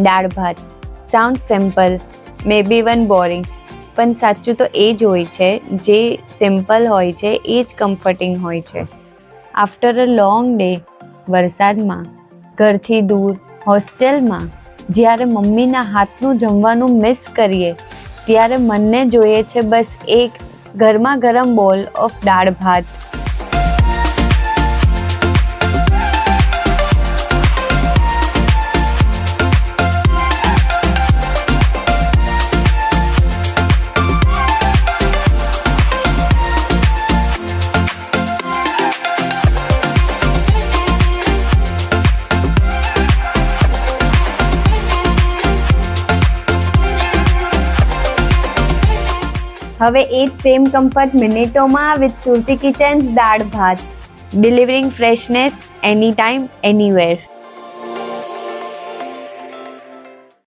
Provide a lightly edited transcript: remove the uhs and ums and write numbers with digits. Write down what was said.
દાળ ભાત sound simple, મે બી one boring, પણ સાચું તો એ જ હોય છે. જે સિમ્પલ હોય છે એ જ કમ્ફર્ટિંગ હોય છે. આફ્ટર અ લોંગ ડે, વરસાદમાં, ઘરથી દૂર, હોસ્ટેલમાં, જ્યારે મમ્મીના હાથનું જમવાનું મિસ કરીએ ત્યારે મનને જોઈએ છે બસ એક ગરમા ગરમ બોલ ઓફ દાળ ભાત. હવે એ જ સેમ કમ્ફર્ટ મિનિટોમાં વિથ સુરતી કિચન્સ દાળ ભાત, ડિલિવરિંગ ફ્રેશનેસ એની ટાઈમ એનીવેર.